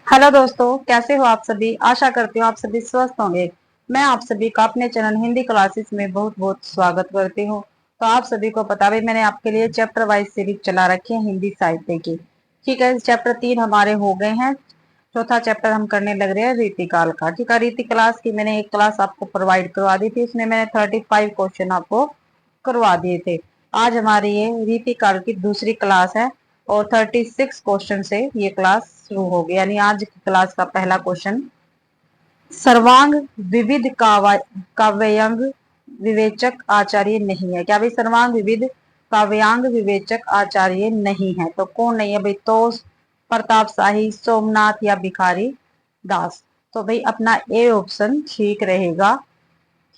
Hello दोस्तों, कैसे हो आप सभी। आशा करती हूँ आप सभी स्वस्थ होंगे। मैं आप सभी का अपने चैनल हिंदी क्लासेस में बहुत बहुत स्वागत करती हूँ। तो आप सभी को पता भी मैंने आपके लिए चैप्टर वाइज सीरीज चला रखी है हिंदी साहित्य की। ठीक है, चैप्टर 3 हमारे हो गए हैं। चौथा चैप्टर हम करने लग रहे हैं रीतिकाल का। ठीक है, रीति क्लास की मैंने एक क्लास आपको प्रोवाइड करवा दी थी, उसमें मैंने 35 क्वेश्चन आपको करवा दिए थे। आज हमारी ये रीतिकाल की दूसरी क्लास है और 36 क्वेश्चन से ये क्लास शुरू होगी। यानी आज की क्लास का पहला क्वेश्चन, सर्वांग विविध काव्यांग विवेचक आचार्य नहीं है। क्या भाई, सर्वांग विविध काव्यांग विवेचक आचार्य नहीं है तो कौन नहीं है भाई? तो प्रताप शाही, सोमनाथ या भिखारी दास। तो भाई अपना ए ऑप्शन ठीक रहेगा।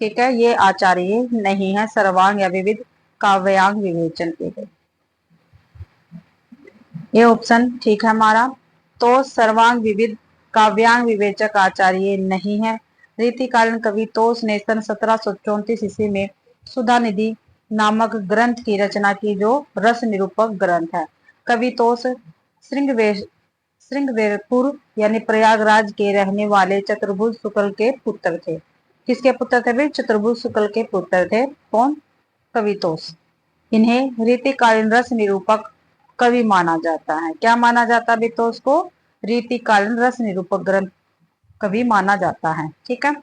ठीक है, ये आचार्य नहीं है सर्वांग या विविध काव्यांग विवेचन के लिए। ये ऑप्शन ठीक है हमारा। तो सर्वांग विविध काव्यांग विवेचक आचार्य नहीं है। रीतिकालीन कवि तोस ने सन 1734 ईस्वी में सुधा निधि नामक ग्रंथ की रचना की, जो रस निरूपक ग्रंथ है। कवि तोस श्रृंगवेरपुर यानी प्रयागराज के रहने वाले चतुर्भुज शुक्ल के पुत्र थे। किसके पुत्र थे भाई? चतुर्भुज शुक्ल के पुत्र थे। कौन? कवि तोस। इन्हें रीतिकालीन रस निरूपक कवि माना जाता है। क्या माना जाता है? तो उसको रीतिकालीन रस निरूपक ग्रंथ कवि माना जाता है। ठीक है,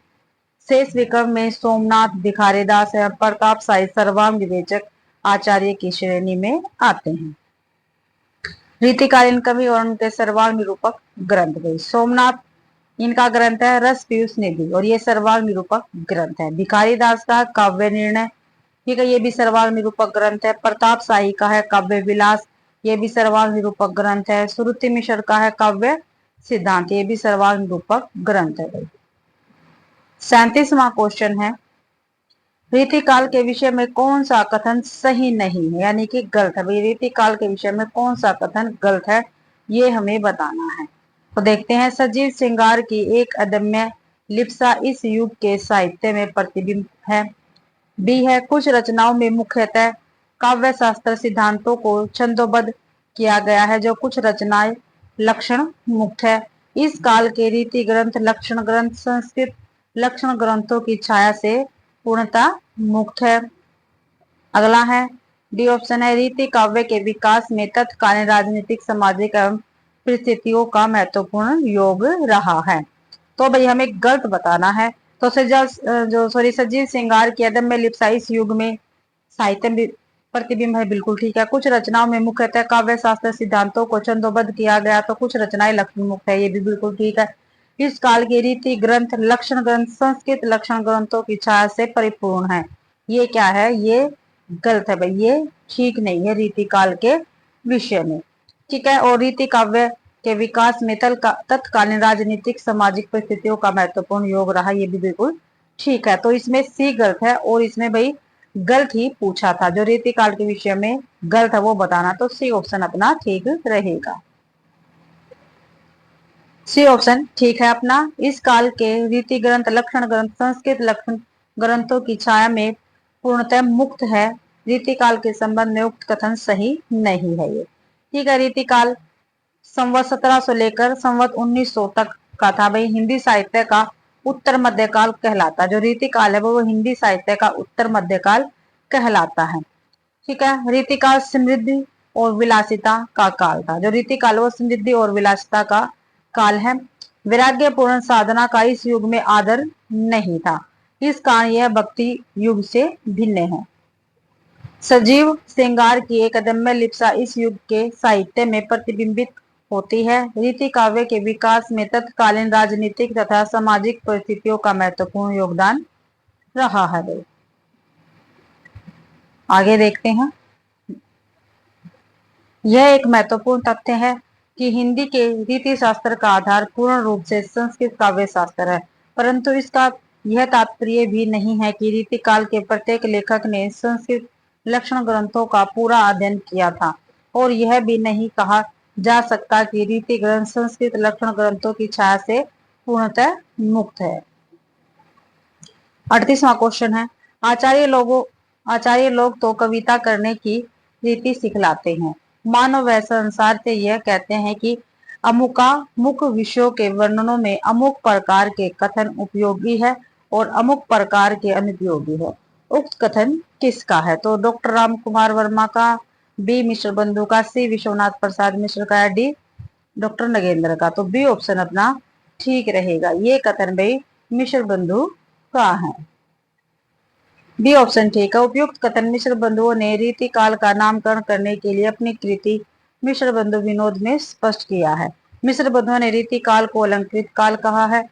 शेष विक्रम में सोमनाथ, भिखारीदास एवं प्रताप शाही सर्वांग विवेचक आचार्य की श्रेणी में आते हैं। रीतिकालीन कवि और उनके सर्वांग निरूपक ग्रंथ भाई, सोमनाथ इनका ग्रंथ है रस पीयूष निधि और ये सर्वांग निरूपक ग्रंथ है। भिखारीदास का काव्य निर्णय, ठीक है, ये भी सर्वांग निरूपक ग्रंथ है। प्रताप शाही का है काव्य विलास, ये भी सर्वांग निरूपक ग्रंथ है। श्रुति मिश्र का है काव्य सिद्धांत, ये भी सर्वांग निरूपक ग्रंथ है। 37वां क्वेश्चन है, रीतिकाल के विषय में कौन सा कथन सही नहीं है, यानी कि गलत है भाई। रीतिकाल के विषय में कौन सा कथन गलत है, ये हमें बताना है। तो देखते हैं, सजीव श्रृंगार की एक अदम्य लिप्सा इस युग के साहित्य में प्रतिबिंब है। बी है, कुछ रचनाओं में मुख्यतः काव्य शास्त्र सिद्धांतों को छंदोबद्ध किया गया है, जो कुछ रचनाएं लक्षण मुक्त है। इस काल के रीति ग्रंथ लक्षण ग्रंथ संस्कृत लक्षण ग्रंथों की छाया से पूर्णता मुक्त है। अगला है डी ऑप्शन है, रीति काव्य के विकास में तत्कालीन राजनीतिक सामाजिक एवं परिस्थितियों का महत्वपूर्ण योग रहा है। तो भाई हमें गलत बताना है। तो सजीव श्रृंगार की अदम्य लिप्सा इस युग में साहित्य में प्रतिबिंब है, बिल्कुल ठीक है। कुछ रचनाओं में मुख्यतः काव्य शास्त्र सिद्धांतों को छंदोबद्ध किया गया, तो कुछ रचनाएं लक्षण मुक्त है, ये भी बिल्कुल ठीक है। इस काल के रीति ग्रंथ लक्षण ग्रंथ संस्कृत लक्षण ग्रंथों की छाया से परिपूर्ण है, ये क्या है? ये गलत है भाई, ये ठीक नहीं है रीति काल के विषय में। ठीक है, और रीति काव्य के विकास में तत्कालीन राजनीतिक सामाजिक परिस्थितियों का महत्वपूर्ण योग रहा, ये भी बिल्कुल ठीक है। तो इसमें सी गलत है और इसमें भाई गलत ही पूछा था। जो रीति काल के विषय में गलत है वो बताना, तो सी ऑप्शन अपना ठीक रहेगा। सी ऑप्शन ठीक है अपना। इस काल के रीति ग्रंथ लक्षण ग्रंथ संस्कृत लक्षण ग्रंथों की छाया में पूर्णतः मुक्त है। रीति काल के संबंध में उक्त कथन सही नहीं है ये। ठीक है, रीति काल संवत 1700 लेकर संवत 1900 तक का था भाई। हिंदी साहित्य का उत्तर मध्यकाल कहलाता। जो रीति काल है वो हिंदी साहित्य का उत्तर मध्यकाल कहलाता है। ठीक है, रीतिकाल समृद्धि और विलासिता का काल था। जो रीतिकाल वो समृद्धि और विलासिता का काल है। वैराग्य पूर्ण साधना का इस युग में आदर नहीं था, इस कारण यह भक्ति युग से भिन्न है। सजीव श्रृंगार की एक अदम्य लिप्सा इस युग के साहित्य में प्रतिबिंबित होती है। रीति काव्य के विकास में तत्कालीन राजनीतिक तथा सामाजिक परिस्थितियों का महत्वपूर्ण योगदान रहा है। आगे देखते हैं, यह एक महत्वपूर्ण तथ्य है कि हिंदी के रीति शास्त्र का आधार पूर्ण रूप से संस्कृत काव्य शास्त्र है, परंतु इसका यह तात्पर्य भी नहीं है कि रीति काल के प्रत्येक लेखक ने संस्कृत लक्षण ग्रंथों का पूरा अध्ययन किया था, और यह भी नहीं कहा जा सकता कि रीति ग्रंथ संस्कृत लक्षण ग्रंथों की छाया से पूर्णतः मुक्त है। 38वां क्वेश्चन है, आचार्य लोग तो कविता करने की रीति सिखलाते हैं, मानो वह संसार से यह कहते हैं कि अमुका मुख विषयों के वर्णनों में अमुक प्रकार के कथन उपयोगी है और अमुक प्रकार के अनुपयोगी है। उक्त कथन किसका है? तो डॉक्टर राम कुमार वर्मा का, बी मिश्र बंधु का, सी विश्वनाथ प्रसाद मिश्र का, डी डॉक्टर नगेंद्र का। तो बी ऑप्शन अपना ठीक रहेगा। ये कथन भाई मिश्र बंधु का है। बी ऑप्शन ठीक है। उपयुक्त कथन मिश्र बंधुओं ने रीति काल का नामकरण करने के लिए अपनी कृति मिश्र बंधु विनोद में स्पष्ट किया है। मिश्र बंधुओं ने रीति काल को अलंकृत काल कहा है।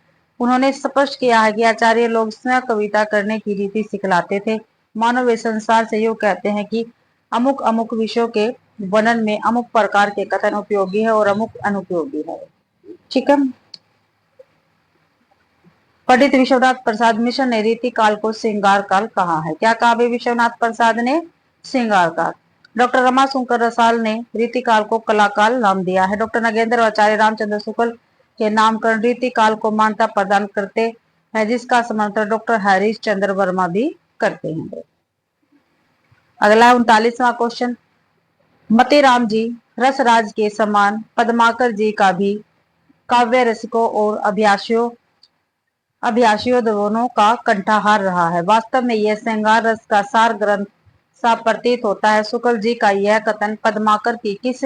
उन्होंने स्पष्ट किया है कि आचार्य लोग स्वयं कविता करने की रीति सिखलाते थे। मानव वे संसार से यूं कहते हैं कि अमुक अमुक विषयों के वर्णन में अमुक प्रकार के कथन उपयोगी है और अमुक अनुपयोगी है। ठीक है। पंडित विश्वनाथ प्रसाद मिश्र ने रीति काल को श्रृंगार काल कहा है। क्या कहा भाई विश्वनाथ प्रसाद ने? श्रृंगार काल। डॉक्टर रमाशंकर रसाल ने रीति काल को कला काल नाम दिया है। डॉक्टर नगेंद्र और आचार्य रामचंद्र शुक्ल के नामकरण रीति काल को मान्यता प्रदान करते हैं, जिसका समर्थन डॉक्टर हरीश चंद्र वर्मा भी करते हैं। अगला 39वां क्वेश्चन, मतीराम जी रसराज के समान पद्माकर जी का भी काव्य रसिकों और अभ्यासियों दोनों का कंठाहार रहा है। वास्तव में यह श्रृंगार रस का सार ग्रंथ सा प्रतीत होता है। शुक्ल जी का यह कथन पद्माकर की किस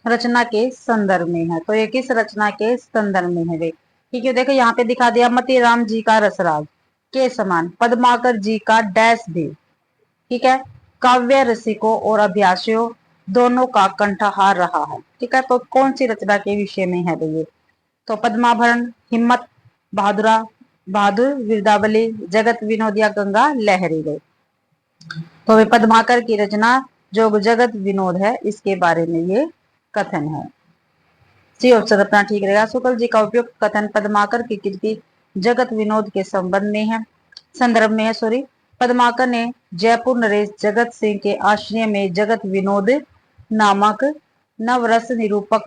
रचना के संदर्भ में है? तो ये किस रचना के संदर्भ में है वे? ठीक है, देखो यहाँ पे दिखा दिया, मतीराम जी का रसराज के समान पद्माकर जी का डैश भी, ठीक है, काव्य रसिकों और अभ्यासियों दोनों का कंठाहार रहा है। ठीक है, तो कौन सी रचना के विषय में है ये? तो पद्माभरण, हिम्मत, बहादुर वीरदावली, जगत विनोद या गंगा लहरी गई। तो वे पद्माकर की रचना जो जगत विनोद है इसके बारे में ये कथन है। सी ऑप्शन अपना ठीक रहेगा। शुक्ल जी का उपयुक्त कथन पद्माकर की कृति जगत विनोद के संदर्भ में है। सॉरी, पद्माकर ने जयपुर नरेश जगत सिंह के आश्रय में जगत विनोद नामक नवरस निरूपक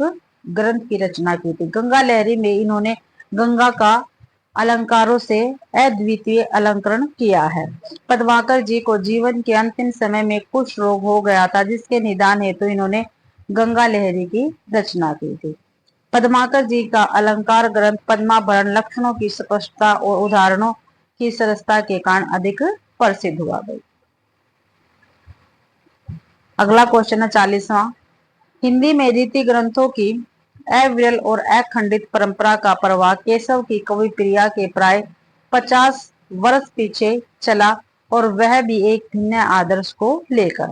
ग्रंथ की रचना की थी। गंगा लहरी में इन्होंने गंगा का अलंकारों से अद्वितीय अलंकरण किया है। पद्माकर जी को जीवन के अंतिम समय में कुछ रोग हो गया था, जिसके निदान हेतु इन्होंने गंगा लहरी की रचना की थी। पद्माकर जी का अलंकार ग्रंथ पद्माभरण लक्षणों की स्पष्टता और उदाहरणों की सरसता के कारण अधिक प्रसिद्ध हुआ। भाई अगला क्वेश्चन है 40वां, हिंदी में रीति ग्रंथों की अविरल और अखंडित परंपरा का प्रवाह केशव की कवि प्रिया के प्राय 50 वर्ष पीछे चला और वह भी एक भिन्न आदर्श को लेकर।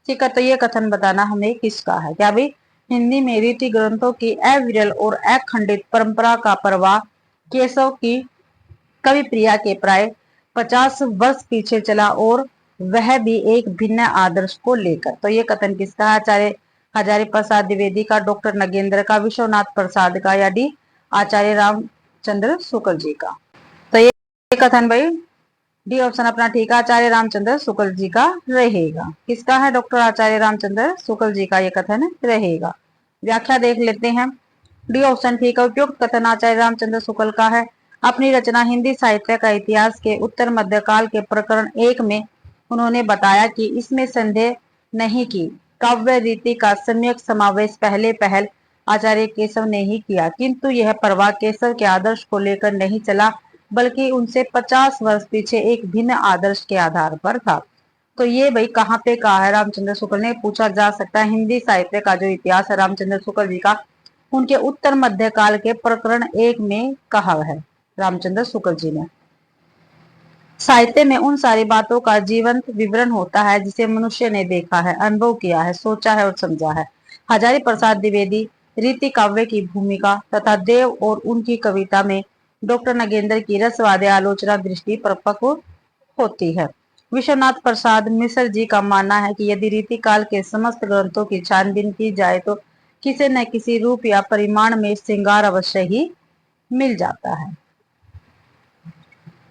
ठीक है, तो ये कथन बताना हमें किसका है? क्या भाई हिंदी में रीति ग्रंथों की अविरल और अखंडित परंपरा का प्रवाह केशव की कवि प्रिया के प्राय 50 वर्ष पीछे चला और वह भी एक भिन्न आदर्श को लेकर। तो ये कथन किसका है? आचार्य हजारी प्रसाद द्विवेदी का, डॉक्टर नगेंद्र का, विश्वनाथ प्रसाद का या डी आचार्य रामचंद्र शुक्ल जी का। तो ये कथन भाई डी ऑप्शन अपना ठीक है, आचार्य रामचंद्र शुक्ल जी का रहेगा। किसका है? डॉक्टर आचार्य रामचंद्र शुक्ल जी का ये कथन रहेगा। व्याख्या देख लेते हैं। डी ऑप्शन ठीक है। उपयुक्त कथन आचार्य रामचंद्र शुक्ल का है। अपनी रचना हिंदी साहित्य का इतिहास के उत्तर मध्यकाल के प्रकरण 1 में उन्होंने बताया कि इसमें संदेह नहीं कि काव्य रीति का सम्यक समावेश पहले पहल आचार्य केशव ने ही किया, किंतु यह प्रवाह केशव के आदर्श को लेकर नहीं चला, बल्कि उनसे 50 वर्ष पीछे एक भिन्न आदर्श के आधार पर था। तो ये भाई कहाँ पे कहा है रामचंद्र शुक्ल ने? पूछा जा सकता है। हिंदी साहित्य का जो इतिहास है रामचंद्र शुक्ल जी का, उनके उत्तर मध्यकाल के प्रकरण 1 में कहा है रामचंद्र शुक्ल जी ने। साहित्य में उन सारी बातों का जीवंत विवरण होता है जिसे मनुष्य ने देखा है, अनुभव किया है, सोचा है और समझा है। हजारी प्रसाद द्विवेदी रीति काव्य की भूमिका तथा देव और उनकी कविता में डॉक्टर नगेंद्र की रसवादी आलोचना दृष्टि परिपक्व होती है। विश्वनाथ प्रसाद मिश्र जी का मानना है कि यदि रीति काल के समस्त ग्रंथों की छानबीन की जाए तो किसी न किसी रूप या परिमाण में श्रृंगार अवश्य ही मिल जाता है।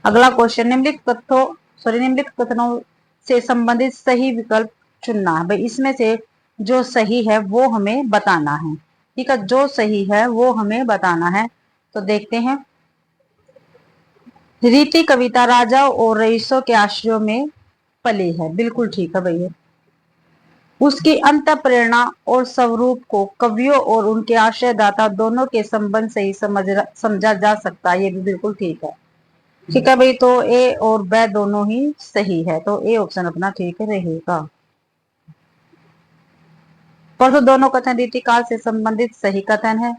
अगला क्वेश्चन, निम्नलिखित कथनों से संबंधित सही विकल्प चुनना है। भाई इसमें से जो सही है वो हमें बताना है। ठीक है, जो सही है वो हमें बताना है। तो देखते हैं। रीति कविता राजाओं और रईसों के आश्रयों में पली है। बिल्कुल ठीक है भैया। उसकी अंत प्रेरणा और स्वरूप को कवियों और उनके आशयदाता दोनों के संबंध से ही समझा जा सकता है। ये भी बिल्कुल ठीक है। ठीक है भाई, तो ए और ब दोनों ही सही है, तो ए ऑप्शन अपना ठीक रहेगा। पर तो दोनों कथन रीतिकाल से संबंधित सही कथन है।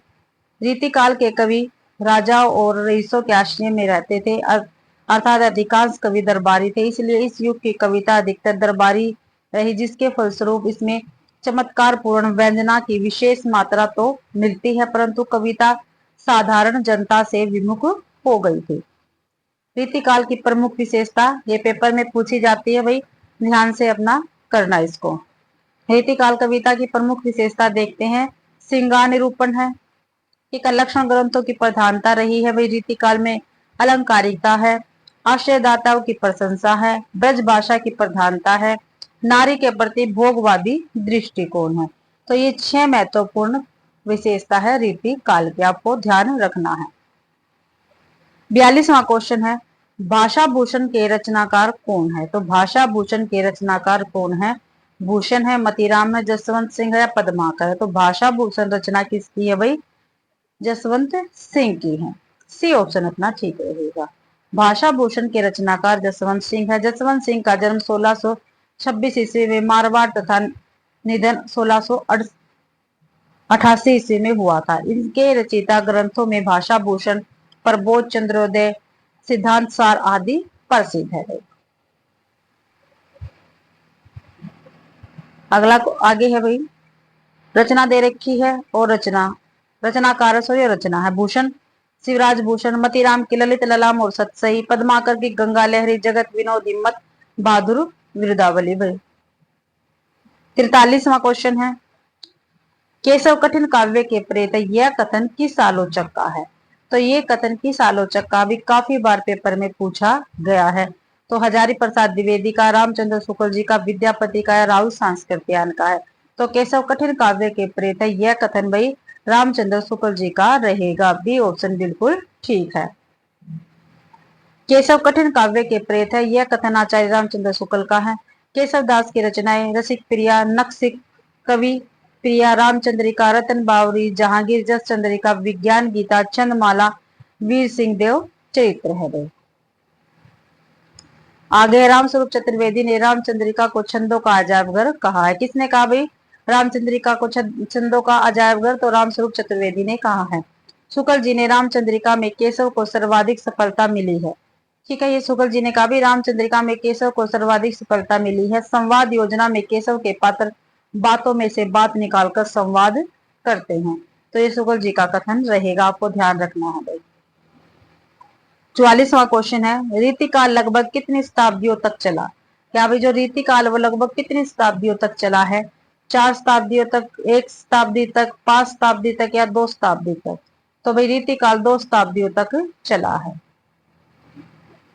रीतिकाल के कवि राजाओं और रईसों के आश्रय में रहते थे, अर्थात अधिकांश कवि दरबारी थे, इसलिए इस युग की कविता अधिकतर दरबारी रही, जिसके फलस्वरूप इसमें चमत्कार पूर्ण व्यंजना की विशेष मात्रा तो मिलती है, परंतु कविता साधारण जनता से विमुख हो गई थी। रीतिकाल की प्रमुख विशेषता ये पेपर में पूछी जाती है भाई, ध्यान से अपना करना इसको। रीतिकाल कविता की प्रमुख विशेषता देखते हैं, श्रृंगार निरूपण है, एक लक्षण ग्रंथों की प्रधानता रही है भाई रीतिकाल में, अलंकारिकता है, आश्रयदाताओं की प्रशंसा है, ब्रज भाषा की प्रधानता है, नारी के प्रति भोगवादी दृष्टिकोण है। तो ये 6 महत्वपूर्ण विशेषता है रीतिकाल की, आपको ध्यान रखना है। 42वां क्वेश्चन है, भाषा भूषण के रचनाकार कौन है? तो भाषा भूषण के रचनाकार कौन है? भूषण है, मतीराम है, जसवंत सिंह है या पद्माकर है? तो भाषा भूषण रचना किसकी है भाई? जसवंत सिंह की है। सी ऑप्शन अपना ठीक रहेगा। भाषा भूषण के रचनाकार जसवंत सिंह है। जसवंत सिंह का जन्म 1626 ईस्वी में मारवाड़ तथा निधन 1688 ईस्वी में हुआ था। इनके रचिता ग्रंथों में भाषा भूषण, प्रबोध, चंद्रोदय, सिद्धांत सार आदि प्रसिद्ध है। अगला आगे है भाई, रचना दे रखी है और रचनाकार रचना है। भूषण शिवराज भूषण, मतीराम की ललित ललाम और सतसई, पद्माकर की गंगा लहरी, जगत विनोद हिम्मत बहादुर विरुदावली भाई। 43वां क्वेश्चन है, केशव कठिन काव्य के प्रेत यह कथन किस आलोचक का है? तो ये कथन किस आलोचक का भी काफी बार पेपर में पूछा गया है। तो हजारी प्रसाद द्विवेदी का, रामचंद्र शुक्ल जी का, विद्यापति का या राहुल सांस्कृत्यायन का है? तो केशव कठिन काव्य के प्रेत है यह कथन भाई रामचंद्र शुक्ल जी का रहेगा। बी ऑप्शन बिल्कुल ठीक है। केशव कठिन काव्य के प्रेत है यह कथन आचार्य रामचंद्र शुक्ल का है। केशव दास की रचनाएं रसिक प्रिया, नक्सिक, कवि प्रिया, रामचंद्रिका, रतन बावरी, जहांगीर, जस चंद्रिका, विज्ञान गीता, चंदमाला, वीर सिंह देव चरित्र है। आगे रामस्वरूप चतुर्वेदी ने रामचंद्रिका को छंदों का अजायब घर कहा है। किसने कहा भाई रामचंद्रिका को छंदों का अजायब घर? तो रामस्वरूप चतुर्वेदी ने कहा है। शुक्ल जी ने रामचंद्रिका में केशव को सर्वाधिक सफलता मिली है। ठीक है, ये शुक्ल जी ने कहा भी रामचंद्रिका में केशव को सर्वाधिक सफलता मिली है। संवाद योजना में केशव के पात्र बातों में से बात निकालकर संवाद करते हैं। तो ये शुक्ल जी का कथन रहेगा, आपको ध्यान रखना है भाई। 44वां क्वेश्चन है, रीतिकाल लगभग कितनी शताब्दियों तक चला? क्या भाई जो रीतिकाल वो लगभग कितनी शताब्दियों तक चला है? 4 शताब्दियों तक, 1 शताब्दी तक, 5 शताब्दी तक या 2 शताब्दी तक? तो भाई रीतिकाल 2 शताब्दियों तक चला है।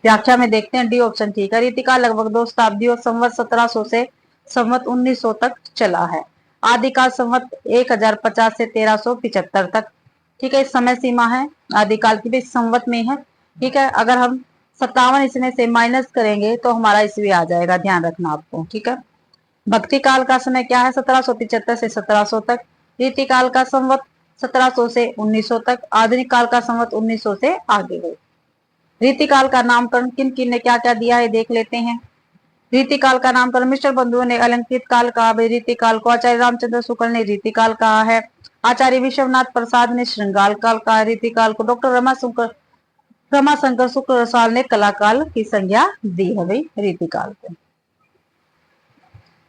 व्याख्या में देखते हैं, डी ऑप्शन ठीक है। रीतिकाल लगभग 2 शताब्दियों संवत 1700 से संवत 1900 तक चला है। आदिकाल संवत 1050 से 1375 तक। ठीक है, समय सीमा है आदिकाल की भी संवत में है। ठीक है, अगर हम 57 इसमें से माइनस करेंगे तो हमारा ईस्वी आ जाएगा, ध्यान रखना आपको। ठीक है, भक्ति काल का समय क्या है? 1775 से 1700 तक। रीतिकाल का संवत 1700 से 1900 तक। आधुनिक काल का संवत 1900 से आगे है। रीतिकाल का नामकरण किन किन ने क्या क्या दिया है देख लेते हैं। रीतिकाल का नामकरण मिश्र बंधुओं ने अलंकृत काल कहा भाई रीतिकाल को। आचार्य रामचंद्र शुक्ल ने रीतिकाल कहा है। आचार्य विश्वनाथ प्रसाद ने श्रृंगार काल कहा रीतिकाल को। डॉक्टर रमाशंकर शुक्ल रसाल ने कलाकाल की संज्ञा दी है भाई रीतिकाल को।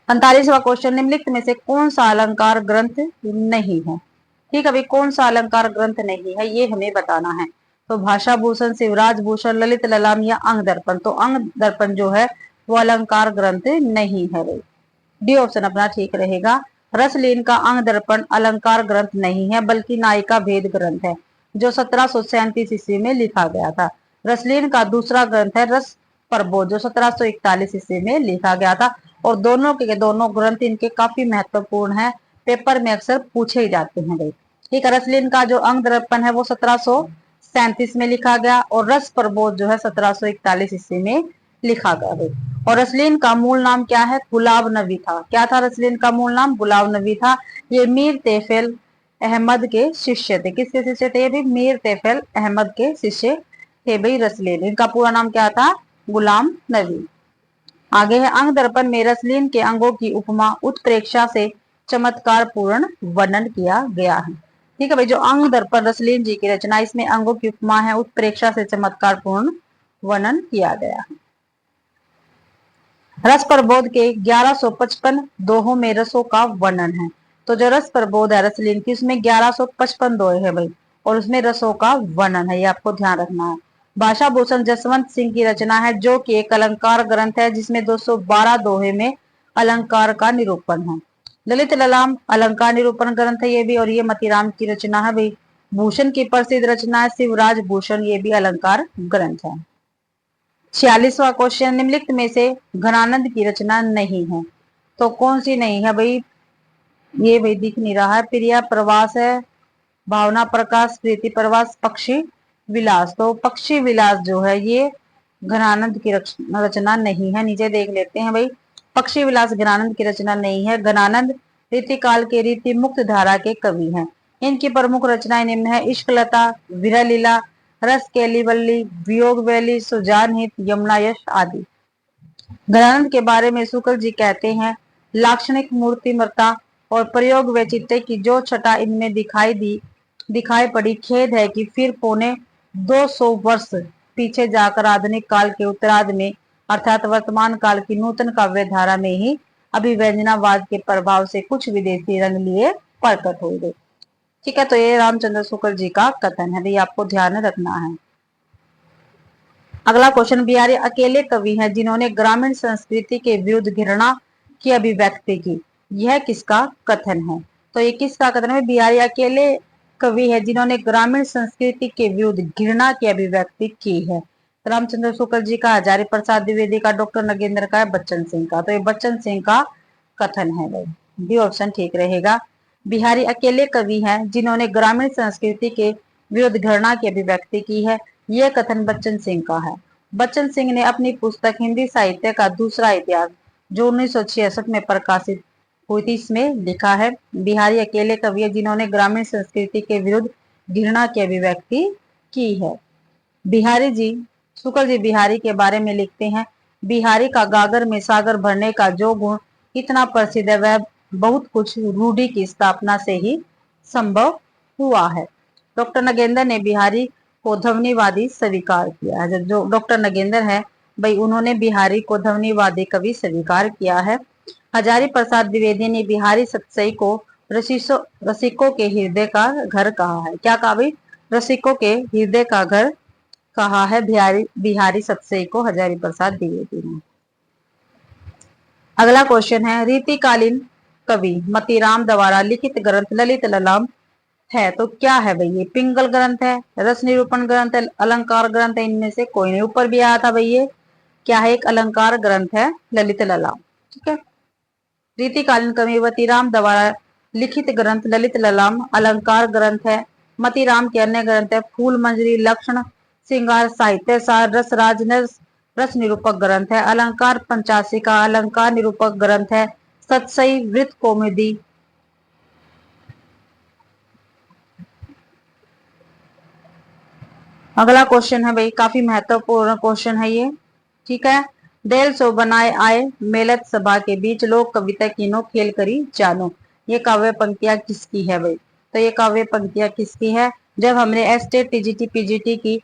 45वां क्वेश्चन, निम्नलिखित में से कौन सा अलंकार ग्रंथ नहीं है? ठीक है भाई, कौन सा अलंकार ग्रंथ नहीं है ये हमें बताना है। तो भाषा भूषण, शिवराज भूषण, ललित ललाम या अंग दर्पण? तो अंग दर्पण जो है वो अलंकार ग्रंथ नहीं है भाई। डी ऑप्शन अपना ठीक रहेगा। रसलीन का अंग दर्पण अलंकार ग्रंथ नहीं है बल्कि नायिका भेद ग्रंथ है, जो 1737 ईस्वी में लिखा गया था। रसलीन का दूसरा ग्रंथ है रस प्रबोध, जो 1741 ईस्वी में लिखा गया था। और दोनों के दोनों ग्रंथ इनके काफी महत्वपूर्ण है, पेपर में अक्सर पूछे ही जाते हैं भाई। ठीक है, रसलीन का जो अंग दर्पण है वो 1737 में लिखा गया और रस प्रबोध जो है 1741 ईस्वी में लिखा गया भाई। और रसलीन का मूल नाम क्या है? गुलाब नबी था। क्या था रसलीन का मूल नाम? गुलाब नबी था। ये मीर तैफल अहमद के शिष्य थे। किसके शिष्य थे? ये भी मीर तैफल अहमद के शिष्य थे भाई रसलीन। इनका पूरा नाम क्या था? गुलाम नबी। आगे है, अंग दर्पण में रसलीन के अंगों की उपमा उत्प्रेक्षा से चमत्कार पूर्ण वर्णन किया गया है। ठीक है भाई, जो अंग दर्पण रसलीन जी की रचना, इसमें अंगों की उपमा है, उत्प्रेक्षा से चमत्कार पूर्ण वर्णन किया गया है। रस प्रबोध के 1155 दोहों में रसों का वर्णन है। तो जो रस प्रबोध है रसलीन की, उसमें 1155 दोहे है भाई, और उसमें रसों का वर्णन है, ये आपको ध्यान रखना है। भाषा भूषण जसवंत सिंह की रचना है, जो कि एक अलंकार ग्रंथ है, जिसमें 212 दोहे में अलंकार का निरूपण है। ललित ललाम अलंकार निरूपण ग्रंथ है ये भी, और ये मतीराम की रचना है भाई। भूषण की प्रसिद्ध रचना है शिवराज भूषण, ये भी अलंकार ग्रंथ है। 46वां क्वेश्चन, निम्नलिखित में से घनानंद की रचना नहीं है। तो कौन सी नहीं है भाई? ये भाई दिख नहीं रहा है। प्रिया प्रवास है, भावना प्रकाश, प्रीति प्रवास, पक्षी विलास। तो पक्षी विलास जो है ये घनानंद की रचना नहीं है। नीचे देख लेते हैं भाई, पक्षी विलास घनानंद की रचना नहीं है। घनानंद रीतिकाल के रीति मुक्त धारा के कवि हैं। इनकी प्रमुख रचनाएं निम्न है: इश्कलता, विरह लीला, रस केली वल्ली, वियोग वैली, सुजान हित, यमुना यश आदि। घनानंद के बारे में शुक्ल जी कहते हैं, लाक्षणिक मूर्तिमत्ता और प्रयोग वैचित्र्य की जो छटा इनमें दिखाई पड़ी, खेद है कि फिर पौने 200 वर्ष पीछे जाकर आधुनिक काल के उत्तरार्ध में, अर्थात वर्तमान काल की नूतन काव्य धारा में ही अभिव्यंजनावाद के प्रभाव से कुछ विदेशी रंग लिए प्रकट हो गए। ठीक है, तो ये रामचंद्र शुक्ल जी का कथन है, ये आपको ध्यान रखना है। अगला क्वेश्चन, बिहारी अकेले कवि हैं जिन्होंने ग्रामीण संस्कृति के विरुद्ध घृणा की अभिव्यक्ति की, यह किसका कथन है? तो ये किसका कथन है? बिहारी अकेले कवि है जिन्होंने ग्रामीण संस्कृति के विरुद्ध घृणा की अभिव्यक्ति की है। रामचंद्र शुक्ल जी का, हजारी प्रसाद द्विवेदी का, डॉक्टर नगेंद्र का, बच्चन सिंह का। तो ये बच्चन सिंह का कथन है भाई, बी ऑप्शन ठीक रहेगा। बिहारी अकेले कवि हैं जिन्होंने ग्रामीण संस्कृति के विरुद्ध घृणा की अभिव्यक्ति की है, यह कथन बच्चन सिंह का है। बच्चन सिंह ने अपनी पुस्तक हिंदी साहित्य का दूसरा इतिहास, जो 1966 में प्रकाशित हुई थी, इसमें लिखा है, बिहारी अकेले कवि है जिन्होंने ग्रामीण संस्कृति के विरुद्ध घृणा की अभिव्यक्ति की है। बिहारी जी, शुक्ल जी बिहारी के बारे में लिखते हैं, बिहारी का गागर में सागर भरने का जो गुण इतना प्रसिद्ध है, वह बहुत कुछ रूढ़ी की स्थापना से ही संभव हुआ है। डॉक्टर नगेंद्र ने बिहारी को ध्वनिवादी स्वीकार किया है। जो डॉक्टर नगेंद्र है भाई, उन्होंने बिहारी को ध्वनिवादी कवि स्वीकार किया है। हजारी प्रसाद द्विवेदी ने बिहारी सतसई को रसिकों के हृदय का घर कहा है। क्या कहा भाई? रसिकों के हृदय का घर कहा है बिहारी सतसई को हजारी प्रसाद द्विवेदी ने। अगला क्वेश्चन है, रीतिकालीन कवि मतीराम द्वारा लिखित ग्रंथ ललित ललाम है, तो क्या है भाई? ये पिंगल ग्रंथ है, रस निरूपण ग्रंथ है, अलंकार ग्रंथ है, इनमें से कोई नहीं। ऊपर भी आया था भाई, ये क्या है? एक अलंकार ग्रंथ है ललित ललाम। ठीक है, रीतिकालीन कवि मतीराम द्वारा लिखित ग्रंथ ललित ललाम अलंकार ग्रंथ है। मतीराम के अन्य ग्रंथ है फूल मंजरी, लक्षण श्रृंगार, साहित्य सार, रस राज, रस निरूपक ग्रंथ है। अलंकार पंचाशिका अलंकार निरूपक ग्रंथ है। सतसई, वृत कौमुदी। अगला क्वेश्चन है भाई, काफी महत्वपूर्ण क्वेश्चन है ये। ठीक है, डेल सो बनाए आए मेलत सभा के बीच लोक कविता कीनो खेल करी जानो, ये काव्य पंक्तियां किसकी है भाई? तो ये काव्य पंक्तियां किसकी है? जब हमने एसटेट टीजीटी पीजीटी की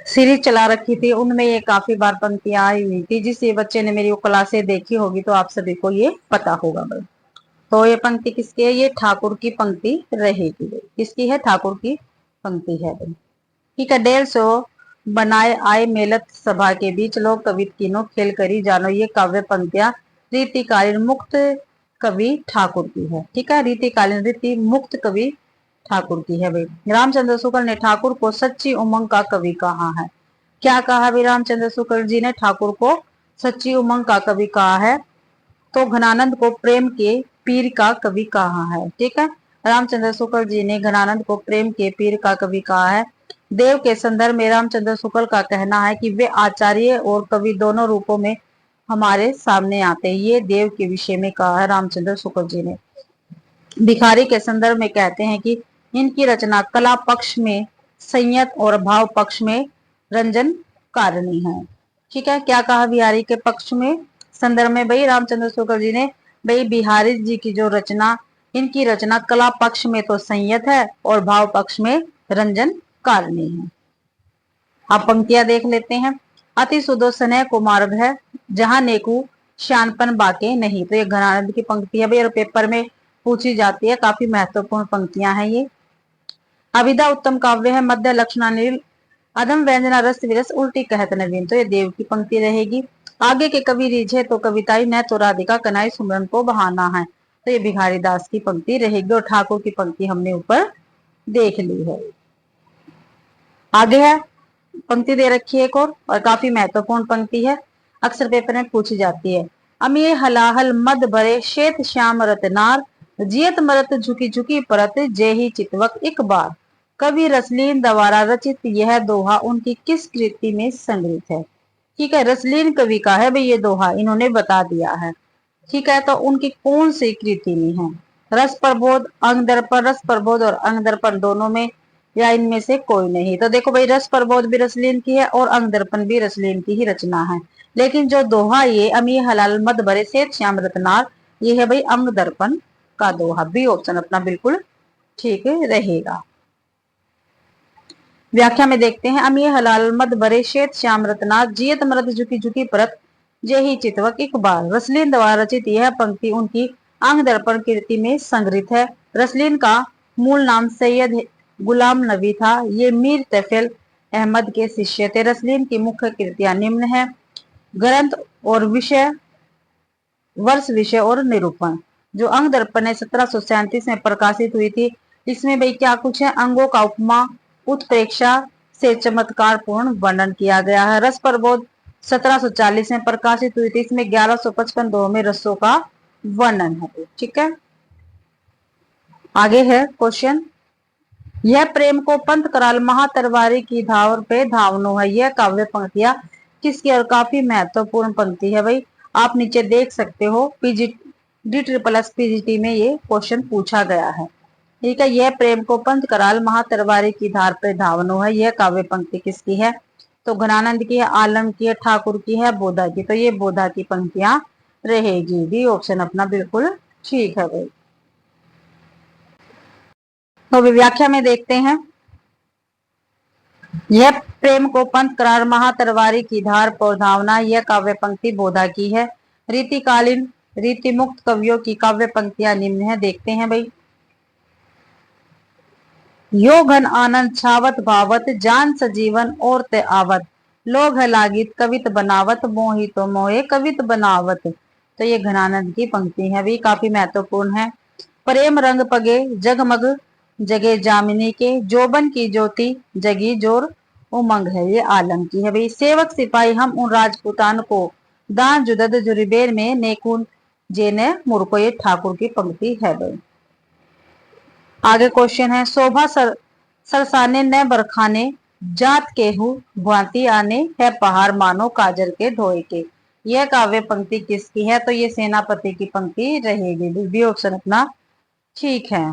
सीरीज चला रखी थी, उनमें ये काफी बार पंक्तियां आई हुई थी। जिस ये बच्चे ने मेरी वो क्लासे देखी होगी तो आप सभी को ये पता होगा भाई। तो ये पंक्ति किसकी है? ये ठाकुर की पंक्ति रहेगी भाई। किसकी है? ठाकुर की पंक्ति है भाई। ठीक है, 150 बनाए आए मेलत सभा के बीच लोग कवि तीनों खेल करी जानो, ये काव्य पंक्तियां रीतिकालीन मुक्त कवि ठाकुर की है। ठीक है, रीतिकालीन रीति मुक्त कवि ठाकुर की है भाई। रामचंद्र शुक्ल ने ठाकुर को सच्ची उमंग का कवि कहा है। क्या कहा भाई? रामचंद्र शुक्ल जी ने ठाकुर को सच्ची उमंग का कवि कहा है। तो घनानंद को प्रेम के पीर का कवि कहा है। ठीक है, रामचंद्र शुक्ल जी ने घनानंद को प्रेम के पीर का कवि कहा है। देव के संदर्भ में रामचंद्र शुक्ल का कहना है कि वे आचार्य और कवि दोनों रूपों में हमारे सामने आते हैं। ये देव के विषय में कहा है रामचंद्र शुक्ल जी ने। भिखारी के संदर्भ में कहते हैं कि इनकी रचना कला पक्ष में संयत और भाव पक्ष में रंजन कारणी है। ठीक है, क्या कहा बिहारी के पक्ष में संदर्भ में भाई रामचंद्र शुक्ल जी ने, भाई बिहारी जी की जो रचना, इनकी रचना कला पक्ष में तो संयत है और भाव पक्ष में रंजन कारणी है। आप पंक्तियां देख लेते हैं। अति सुदो स्नेह को मार्ग है, जहां नेकू श्यानपन बाके नहीं। तो ये घनानंद की पंक्ति है भाई, और पेपर में पूछी जाती है, काफी महत्वपूर्ण पंक्तियां हैं ये। अभिधा उत्तम काव्य है, मध्य लक्षणानील अधम व्यंजना रस विरस उल्टी कहत नवीन। तो ये देव की पंक्ति रहेगी। आगे के कवि रीझे तो कविताई न तो राधिका कनाई सुमरन को बहाना है। तो ये भिखारी दास की पंक्ति रहेगी, और ठाकुर की पंक्ति हमने ऊपर देख ली है। आगे है पंक्ति दे रखी है एक और काफी महत्वपूर्ण पंक्ति है, अक्सर पेपर में पूछी जाती है। अमीर हलाहल मद भरे श्वेत श्याम रतनार, जियत मरत झुकी झुकी परत जेही चितवक एक बार। कवि रसलीन द्वारा रचित यह दोहा उनकी किस कृति में संग्रहित है? ठीक है, रसलीन कवि का है भाई ये दोहा, इन्होंने बता दिया है। ठीक है, तो उनकी कौन सी कृति में है? रस प्रबोध, अंग दर्पण, रस प्रबोध और अंग दर्पण दोनों में, या इनमें से कोई नहीं? तो देखो भाई, रस प्रबोध भी रसलीन की है और अंग दर्पण भी रसलीन की ही रचना है। लेकिन जो दोहा ये अमी हलाल मद भरे सेठ श्याम रतनार, ये है भाई अंग दर्पण का दोहा। बी ऑप्शन अपना बिल्कुल ठीक रहेगा। व्याख्या में देखते हैं। अमी हलाल मद भरे श्वेत श्याम रतनार, जियत मरद झुकी झुकी परत जेही चितवक एक बार। रसलीन द्वारा रचित यह पंक्ति उनकी अंग दर्पण कृति में संग्रहित है। रसलीन का मूल नाम सैयद गुलाम नबी था। ये मीर तफेल अहमद के शिष्य थे। रसलीन की मुख्य कृतियां निम्न है। ग्रंथ और विषय, वर्ष, विषय और निरूपण। जो अंग दर्पण है 1737 में प्रकाशित हुई थी। इसमें भाई क्या कुछ है? अंगों का उपमा उत्प्रेक्षा से चमत्कार पूर्ण वर्णन किया गया है। रस प्रबोध 1740 में प्रकाशित हुई थी। इसमें 1155 दोहों में रसों का वर्णन है। ठीक है, आगे है क्वेश्चन। यह प्रेम को पंथ कराल महातरवारी की धावर पे धावनो है। यह काव्य पंक्तियां किसकी? और काफी महत्वपूर्ण पंक्ति है भाई, आप नीचे देख सकते हो। D++ पीजीटी में ये क्वेश्चन पूछा गया है। ठीक है, यह प्रेम को पंथ कराल महातरवारी की धार पे धावनो है। यह काव्य पंक्ति किसकी है? तो घनानंद की है, आलम की है, ठाकुर की है, बोधा की। तो ये बोधा की पंक्तियां रहेगी। डी ऑप्शन अपना बिल्कुल ठीक है भाई। तो व्याख्या में देखते हैं। यह प्रेम को पंथ करार महातरवारी की धार पर धावना, यह काव्य पंक्ति बोधा की है। रीतिकालीन रीति मुक्त कवियों की काव्य पंक्तियां निम्न है। देखते हैं भाई। यो घन आनंद छावत भावत, जान सजीवन और ते आवत, लोग है लागित कवित बनावत, मोही तो मोहे कवित बनावत। तो ये घनानंद की पंक्ति है भी, काफी महत्वपूर्ण है। प्रेम रंग पगे जगमग जगे जामिनी के, जोबन की ज्योति जगी जोर उमंग है। ये आलम की है भाई। सेवक सिपाही हम उन राजपूतान को, दान जुदद जुरिबेर में नेकुन जेने मुरको। ये ठाकुर की पंक्ति है भाई। आगे क्वेश्चन है। शोभा सरसाने न बरखाने, जात केहू भांति आने, है पहाड़ मानो काजल के ढोए के। यह काव्य पंक्ति किसकी है? तो ये सेनापति की पंक्ति रहेगी। बी ऑप्शन अपना ठीक है।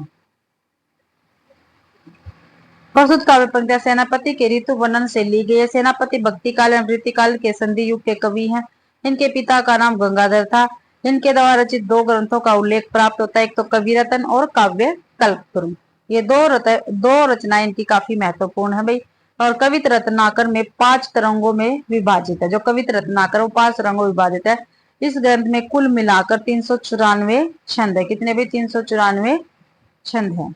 प्रस्तुत काव्य पंक्तियां सेनापति के ऋतु वर्णन से ली गई है। सेनापति भक्ति काल एवं वृत्ति काल के संधि युग के कवि हैं। इनके पिता का नाम गंगाधर था। इनके द्वारा रचित दो ग्रंथों का उल्लेख प्राप्त होता है, एक तो कवि रतन और काव्य कल्पतरु। ये दो रचनाएं इनकी काफी महत्वपूर्ण है भाई। और कवित रत्नाकर में 5 तरंगों में विभाजित है। जो कवित रत्नाकर वो 5 तरंगों में विभाजित है। इस ग्रंथ में कुल मिलाकर 394 छंद है। कितने भाई? 394 छंद है।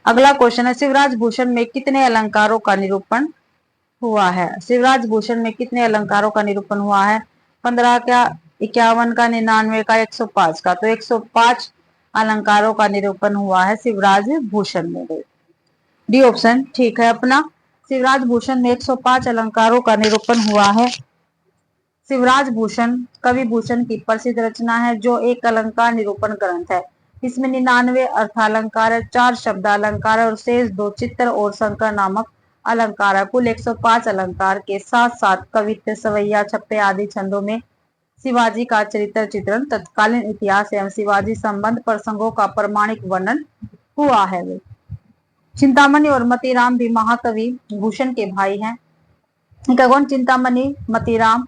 अगला क्वेश्चन है। शिवराज भूषण में कितने अलंकारों का निरूपण हुआ है? शिवराज भूषण में कितने अलंकारों का निरूपण हुआ है? 15 का, 51 का, 99 का, 105 का। तो 105 अलंकारों का निरूपण हुआ है शिवराज भूषण में। डी ऑप्शन ठीक है अपना। शिवराज भूषण में 105 अलंकारों का निरूपण हुआ है। शिवराज भूषण कवि भूषण की प्रसिद्ध रचना है, जो एक अलंकार निरूपण ग्रंथ है। इसमें 99 अर्थालंकार है, 4 शब्दालंकार और शेष 2 चित्र और शंकर नामक अलंकार है। कुल 105 अलंकार के साथ साथ कवित्त, सवैया, छप्पे आदि छंदों में शिवाजी का चरित्र चित्रण, तत्कालीन इतिहास एवं शिवाजी संबंध प्रसंगों का प्रमाणिक वर्णन हुआ है। चिंतामणि और मतीराम भी महाकवि भूषण के भाई हैं। कौन? चिंतामणि, मतीराम,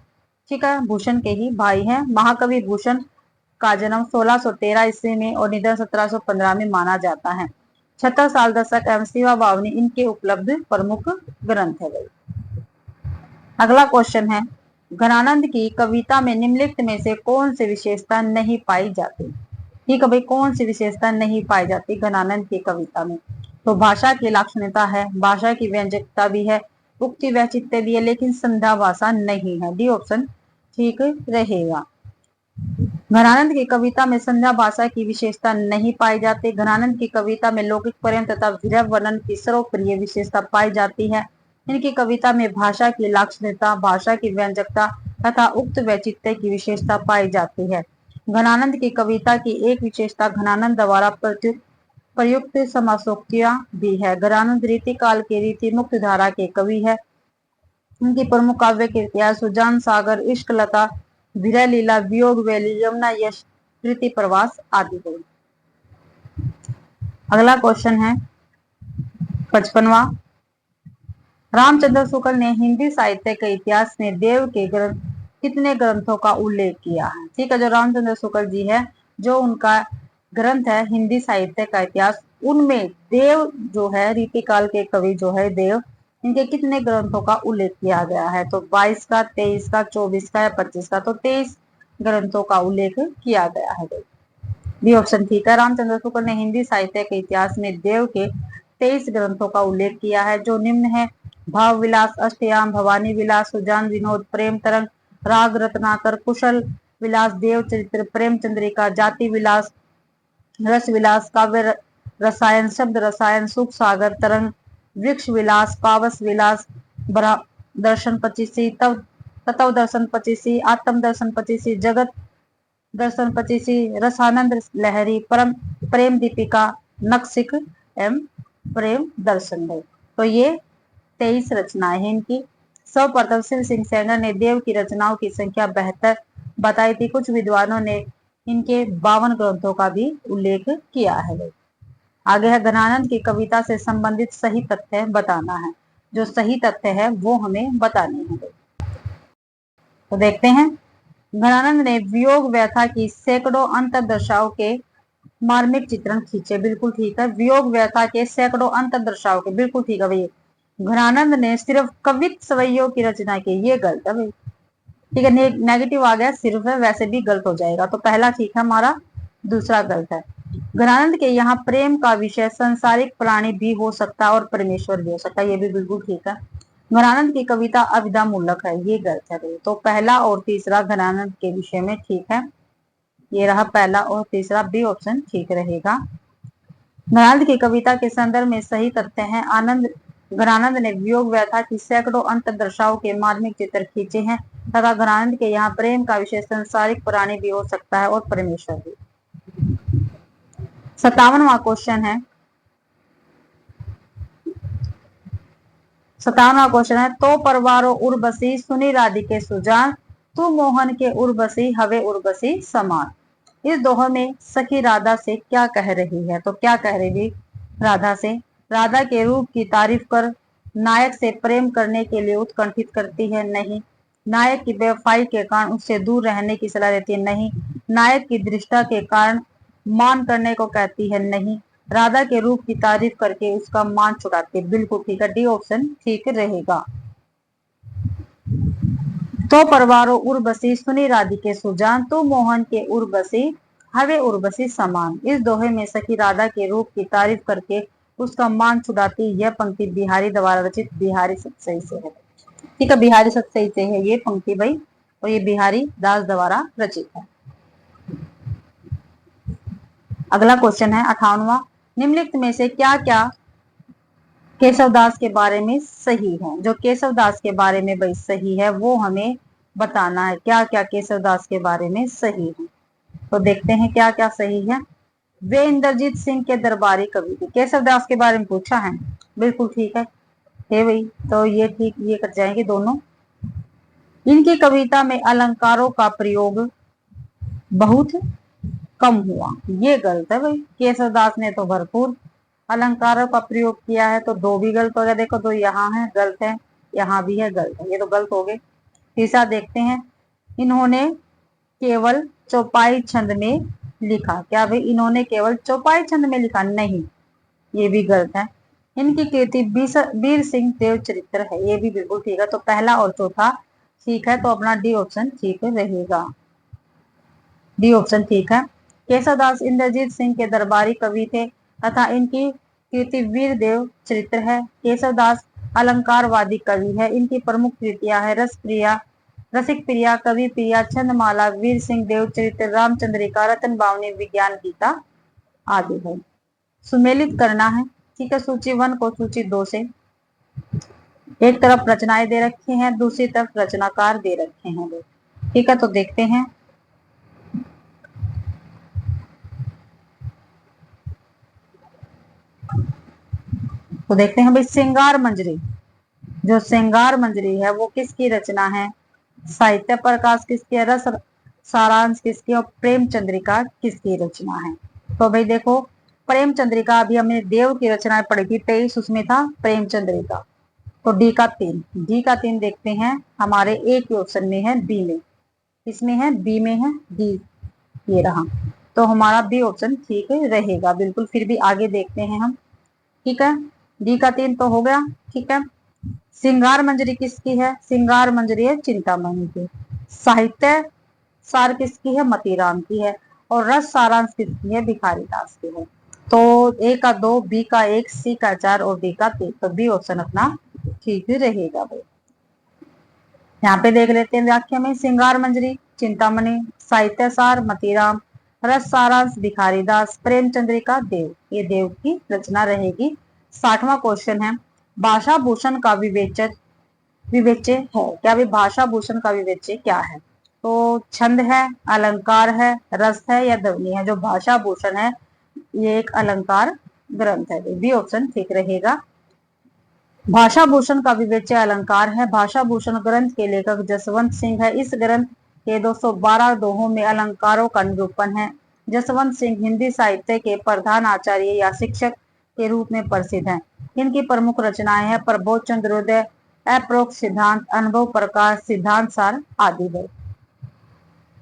ठीक है, भूषण के ही भाई हैं। महाकवि भूषण का जन्म 1613 ईस्वी में और निधन 1715 में माना जाता है। 76 साल दशक एवं शिवा बावनी इनके उपलब्ध प्रमुख ग्रंथ है। अगला क्वेश्चन है, घनानंद की कविता में निम्नलिखित में से कौन सी विशेषता नहीं पाई जाती? ठीक है भाई, कौन सी विशेषता नहीं पाई जाती घनानंद की कविता में? तो भाषा की लाक्षणिकता है, भाषा की व्यंजकता भी है, उक्ति वैचित्र्य भी है, लेकिन संध्या भाषा नहीं है। डी ऑप्शन ठीक रहेगा। घनानंद की कविता में संध्या भाषा की विशेषता नहीं पाई जाती। घनानंद की कविता में लौकिक प्रेम तथा विरह वर्णन की सर्वप्रिय विशेषता पाई जाती है। इनकी कविता में भाषा की लाक्षणिकता, भाषा की व्यंजकता तथा उक्त वैचित्र्य की विशेषता पाई जाती है। घनानंद की कविता की एक विशेषता घनानंद द्वारा प्रयुक्त समासोक्तियां भी है। घनानंद रीतिकाल के रीति मुक्त धारा के कवि है। उनकी प्रमुख काव्य कृतियां सुजान सागर, इश्क लता, विरह लीला, वियोग वैली, यमुना यश, प्रीति प्रवास आदि है। अगला क्वेश्चन है 55वां, रामचंद्र शुक्ल ने हिंदी साहित्य के इतिहास में देव के ग्रंथ कितने ग्रंथों का उल्लेख किया है? ठीक है, जो रामचंद्र शुक्ल जी है, जो उनका ग्रंथ है हिंदी साहित्य का इतिहास, उनमें देव जो है, रीतिकाल के कवि जो है देव, इनके कितने ग्रंथों का उल्लेख किया गया है? तो 22 का, 23 का, 24 का या 25 का? तो 23 ग्रंथों का उल्लेख किया गया है। बी ऑप्शन ठीक है। रामचंद्र शुक्ल ने हिंदी साहित्य के इतिहास में देव के 23 ग्रंथों का उल्लेख किया है, जो निम्न है: भाव विलास, अष्टयाम, भवानी विलास, सुजान विनोद, प्रेम तरंग, राग रत्नाकर, कुशल विलास, देव चरित्र, प्रेम चंद्रिका, जाति विलास, रस विलास, काव्य रसायन, शब्द रसायन, सुख सागर तरंग, वृक्ष विलास, पावस विलास, दर्शन 25, तत्व दर्शन 25, आत्म दर्शन 25, जगत दर्शन 25, रसानंद लहरी, प्रेम दीपिका, नक्सिक एवं प्रेम दर्शन है। तो ये 23 रचनाएं हैं इनकी। सर्वप्रथम श्री सिंह सैनर ने देव की रचनाओं की संख्या 72 बताई थी। कुछ विद्वानों ने इनके 52 ग्रंथों का भी उल्लेख किया है। आगे है, घनानंद की कविता से संबंधित सही तथ्य बताना है। जो सही तथ्य है वो हमें बताने हैं। तो देखते हैं, घनानंद ने वियोग व्यथा की सैकड़ों अंतर्दशाओं के मार्मिक चित्रण खींचे। बिल्कुल ठीक है, वियोग व्यथा के सैकड़ों अंतर्दशाओं के, बिल्कुल ठीक है भैया। घनानंद ने सिर्फ कवित्त सवैयों की रचना की, ये गलत है भाई। ठीक है, नेगेटिव आ गया, सिर्फ है, वैसे भी गलत हो जाएगा। तो पहला ठीक है हमारा, दूसरा गलत है। घनानंद के यहाँ प्रेम का विषय संसारिक प्राणी भी हो सकता है और परमेश्वर भी हो सकता है, ये भी बिल्कुल ठीक है। घनानंद की कविता अभिधा मूलक है, ये गलत है। तो पहला और तीसरा घनानंद के विषय में ठीक है, ये रहा पहला और तीसरा, बी ऑप्शन ठीक रहेगा। घनानंद की कविता के संदर्भ में सही तथ्य है, घनानंद ने वियोग व्यथा की सैकड़ों अंतर्दशाओं के मार्मिक चित्र खींचे हैं तथा घनानंद के यहाँ प्रेम का विषय संसारिक प्राणी भी हो सकता है और परमेश्वर भी। 57वां क्वेश्चन है, 57वां क्वेश्चन है, तो परवारो उर्वशी सुनी राधिके सुजान, तू मोहन के उर्वशी हवे उर्वशी समान। इस दोहे में सखी राधा से क्या कह रही है? तो क्या कह रही राधा से? राधा के रूप की तारीफ कर नायक से प्रेम करने के लिए उत्कंठित करती है? नहीं। नायक की बेवफाई के कारण उससे दूर रहने की सलाह देती है? नहीं। नायक की दृष्टा के कारण मान करने को कहती है? नहीं। राधा के रूप की तारीफ करके उसका मान चुराती है? बिल्कुल ठीक है, डी ऑप्शन ठीक रहेगा। तो परवारो उर्वशी सुनी राधिके सुजान, तू मोहन के उर्वशी हवे उर्वशी समान। इस दोहे में सखी राधा के रूप की तारीफ करके उसका मान छुड़ाती, यह पंक्ति बिहारी द्वारा रचित बिहारी सतसई से है। ठीक है, बिहारी सतसई से है ये पंक्ति भाई, और ये बिहारी दास द्वारा रचित है। अगला क्वेश्चन है 58वां, निम्नलिखित में से क्या क्या केशवदास के बारे में सही है? जो केशवदास के बारे में भाई सही है वो हमें बताना है, क्या क्या केशवदास के बारे में सही है। तो देखते हैं क्या क्या सही है। वे इंद्रजीत सिंह के दरबारी कवि थे। केशवदास के बारे में पूछा है, बिल्कुल ठीक है। है भाई, तो ये ठीक, ये कट जाएंगे दोनों। इनकी कविता में अलंकारों का प्रयोग बहुत कम हुआ, ये गलत है भाई। केशवदास ने तो भरपूर अलंकारों का प्रयोग किया है, तो दो भी गलत हो गया। देखो दो यहाँ है गलत है, यहाँ भी है गलत है, ये तो गलत हो गए। तीसरा देखते हैं, इन्होंने केवल चौपाई छंद में लिखा। क्या भाई इन्होंने केवल चौपाई छंद में लिखा? नहीं, ये भी गलत है। इनकी कृति वीर सिंह देव चरित्र है, ये भी बिल्कुल ठीक है। तो पहला और चौथा ठीक है, तो अपना डी ऑप्शन ठीक रहेगा। डी ऑप्शन ठीक है। केशवदास इंद्रजीत सिंह के दरबारी कवि थे तथा इनकी कृति वीर देव चरित्र है। केशवदास अलंकारवादी कवि है। इनकी प्रमुख कृतियां है रस प्रिया, रसिक प्रिया, कवि प्रिया, छंदमाला, वीर सिंह देव चरित्र, रामचंद्रिका, रतन बावनी, विज्ञान गीता आदि है। सुमेलित करना है, ठीक है, सूची 1 को सूची 2 से। एक तरफ रचनाएं दे रखे हैं, दूसरी तरफ रचनाकार दे रखे हैं, ठीक है। तो देखते हैं, भाई श्रृंगार मंजरी, जो श्रृंगार मंजरी है वो किसकी रचना है? साहित्य प्रकाश किसकी है? रस सारांश किसकी? और प्रेम चंद्रिका किसकी रचना है? तो भाई देखो, प्रेम चंद्रिका अभी हमने देव की रचनाएं पढ़ी थी 23, उसमें था प्रेम चंद्रिका। तो डी का 3, डी का 3 देखते हैं, हमारे एक ही ऑप्शन में है, बी में, इसमें है, बी में है, डी ये रहा। तो हमारा बी ऑप्शन ठीक रहेगा बिल्कुल। फिर भी आगे देखते हैं हम, ठीक है। डी का 3 तो हो गया, ठीक है। श्रृंगार मंजरी किसकी है? श्रृंगार मंजरी है चिंतामणि की। साहित्य सार किसकी है? मतीराम की है। और रस सारांश किसकी है? भिखारी दास की है। तो ए का 2, बी का 1, सी का 4 और डी का 3, तो बी ऑप्शन अपना ठीक ही रहेगा भाई। यहाँ पे देख लेते हैं व्याख्या में, श्रृंगार मंजरी चिंतामणि, साहित्य सार मतीराम, रस सारांश भिखारी दास, प्रेम चंद्रिका देव, ये देव की रचना रहेगी। 60वां क्वेश्चन है, भाषा भूषण का विवेच्य है क्या? भी भाषा भूषण का विवेच्य क्या है? तो छंद है, अलंकार है, रस है या ध्वनि है? जो भाषा भूषण है ये एक अलंकार ग्रंथ है, बी ऑप्शन ठीक रहेगा। भाषा भूषण का विवेच्य अलंकार है। भाषा भूषण ग्रंथ के लेखक जसवंत सिंह है। इस ग्रंथ के 212 दोहों में अलंकारों का निरूपण है। जसवंत सिंह हिंदी साहित्य के प्रधान आचार्य या शिक्षक के रूप में प्रसिद्ध हैं। इनकी प्रमुख रचनाएं हैं प्रबोध चंद्रोदय, अप्रोक्ष सिद्धांत, अनुभव प्रकाश, सिद्धांत सार आदि है।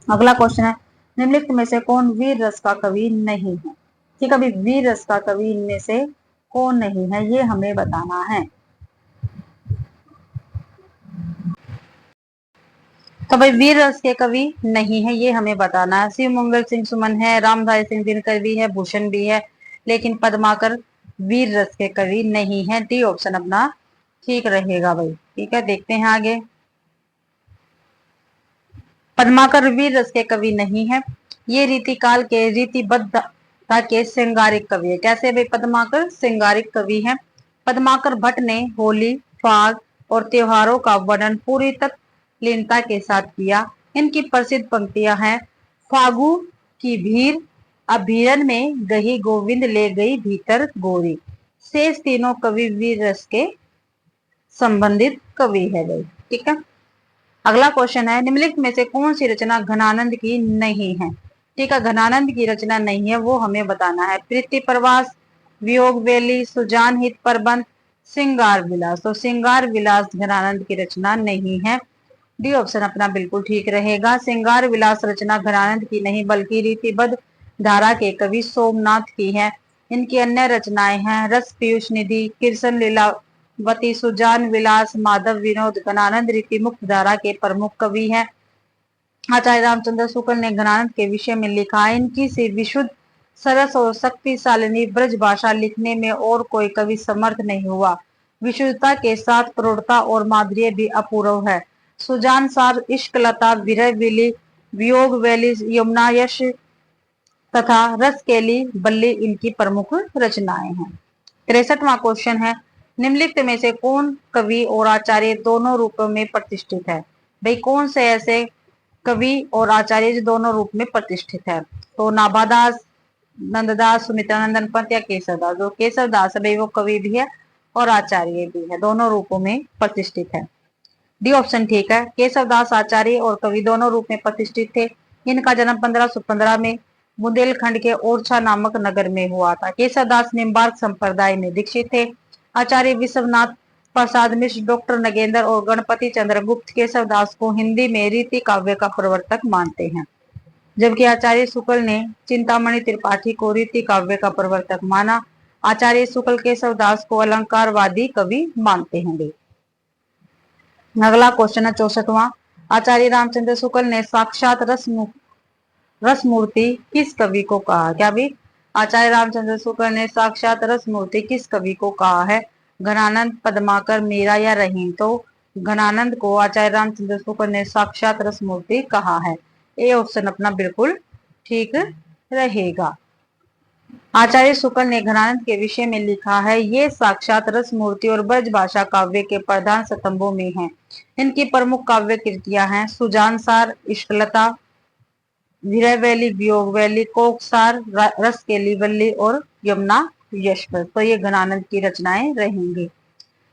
अगला क्वेश्चन है, निम्नलिखित में से कौन वीर रस का कवि नहीं है? ठीक है, अभी वीर रस का कवि इनमें से कौन नहीं है, ये हमें बताना है। तो भाई वीर रस के कवि नहीं है, ये हमें बताना है। शिव मंगल सिंह सुमन है, रामधारी सिंह दिनकर भी है, भूषण भी है, लेकिन पद्माकर वीर रस के कवि नहीं है। डी ऑप्शन अपना ठीक रहेगा भाई, ठीक है। देखते हैं आगे, पद्माकर वीर रस के कवि नहीं है। ये रीतिकाल के रीतिबद्धता के श्रृंगारिक कवि है। कैसे भाई? पद्माकर श्रृंगारिक कवि है। पद्माकर भट्ट ने होली, फाग और त्योहारों का वर्णन पूरी तत्लीनता के साथ किया। इनकी प्रसिद्ध पंक्तियां हैं, फागु की भीड़ अभीरन में गही गोविंद ले गई भीतर गोरी। शेष तीनों कवि वीर रस के संबंधित कवि है भाई, ठीक है। अगला क्वेश्चन है, निम्नलिखित में से कौन सी रचना घनानंद की नहीं है? ठीक है, घनानंद की रचना नहीं है, वो हमें बताना है। प्रीति प्रवास, वियोग वेली, सुजान हित प्रबंध, श्रृंगार विलास। तो श्रृंगार विलास घनानंद की रचना नहीं है। डी ऑप्शन अपना बिल्कुल ठीक रहेगा। श्रृंगार विलास रचना घनानंद की नहीं बल्कि रीतिबद्ध धारा के कवि सोमनाथ की है। इनकी अन्य रचनाएं हैं रस पीयूष निधि, कृष्ण लीलावती, सुजान विलास, माधव विनोद। घनानंद रीति मुक्त धारा के प्रमुख कवि हैं। आचार्य रामचंद्र शुक्ल ने घनानंद के विषय में लिखा, इनकी से विशुद्ध सरस और शक्तिशालिनी ब्रज भाषा लिखने में और कोई कवि समर्थ नहीं हुआ। विशुद्धता के साथ प्रौढ़ता और माधुर्य भी अपूर्व है। सुजान सार, इश्क लता, विरह विली, वियोग वैली, यमुना यश तथा रस केली बल्ली इनकी प्रमुख रचनाएं हैं। 63वां क्वेश्चन है, निम्नलिखित में से कौन कवि और आचार्य दोनों रूपों में प्रतिष्ठित है? भाई कौन से ऐसे कवि और आचार्य जो दोनों रूप में प्रतिष्ठित है? तो नाभादास, नंददास, सुमित्रानंदन पंत या केशवदास। जो केशवदास है भाई वो कवि भी है और आचार्य भी है, दोनों रूपों में प्रतिष्ठित है। डी ऑप्शन ठीक है। केशवदास आचार्य और कवि दोनों रूप में प्रतिष्ठित थे। इनका जन्म 1515 में बुंदेलखंड के ओरछा नामक नगर में हुआ था। केशवदास निम्बार्क संप्रदाय में दीक्षित थे। आचार्य विश्वनाथ प्रसाद मिश्र, डॉक्टर नगेंद्र और गणपति चंद्रगुप्त केशवदास को हिंदी में रीति काव्य का प्रवर्तक मानते हैं, जबकि आचार्य शुक्ल ने चिंतामणि त्रिपाठी को रीति काव्य का प्रवर्तक माना। आचार्य शुक्ल केशवदास को अलंकारवादी कवि मानते हैं। अगला क्वेश्चन है 64वां। आचार्य रामचंद्र शुक्ल ने साक्षात रसमूर्ति किस कवि को कहा? क्या भी आचार्य रामचंद्र शुक्ल ने साक्षात रसमूर्ति किस कवि को कहा है? घनानंद, पद्माकर, मीरा या रहीम? तो घनानंद को आचार्य रामचंद्र शुक्ल ने साक्षात रसमूर्ति कहा है। ए ऑप्शन अपना बिल्कुल ठीक रहेगा। आचार्य शुक्ल ने घनानंद के विषय में लिखा है, ये साक्षात रसमूर्ति और ब्रजभाषा काव्य के प्रधान स्तंभों में हैं। इनकी प्रमुख काव्य कृतियां हैं सुजानसार, इष्टलता, विरहवैली, वियोगवैली, कोकसार, रसकेली वल्ली और यमुना यशपथ। तो ये घनानंद की रचनाएं रहेंगी।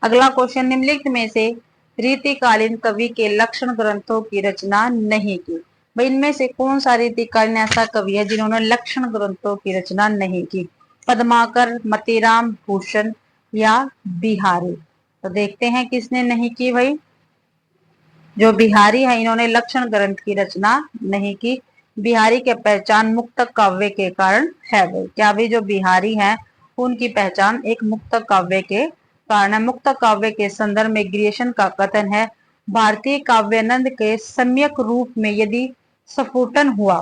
अगला क्वेश्चन, निम्नलिखित में से रीतिकालीन कवि के लक्षण ग्रंथों की रचना नहीं की? भाई इनमें से कौन सा रीतिकालीन ऐसा कवि है जिन्होंने लक्षण ग्रंथों की रचना नहीं की? पद्माकर, मतीराम, भूषण या बिहारी? तो देखते हैं किसने नहीं की। भाई जो बिहारी है इन्होंने लक्षण ग्रंथ की रचना नहीं की। बिहारी की पहचान मुक्तक काव्य के कारण है। भाई क्या भी जो बिहारी है उनकी पहचान एक मुक्तक काव्य के कारण है। मुक्तक काव्य के संदर्भ में ग्रियेशन का कथन है, भारतीय काव्यानंद के सम्यक रूप में यदि स्फुटन हुआ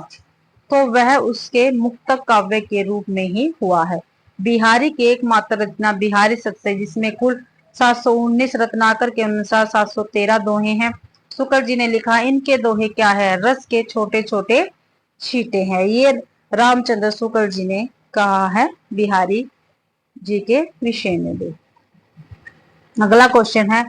तो वह उसके मुक्तक काव्य के रूप में ही हुआ है। बिहारी की एकमात्र रचना बिहारी सत्सई, जिसमें कुल 719 रत्नाकर के अनुसार 713 दोहे हैं। शुक्ल जी ने लिखा, इनके दोहे क्या है? रस के छोटे छोटे छींटे हैं। ये रामचंद्र शुक्ल जी ने कहा है बिहारी जी के विषय में भी। अगला क्वेश्चन है,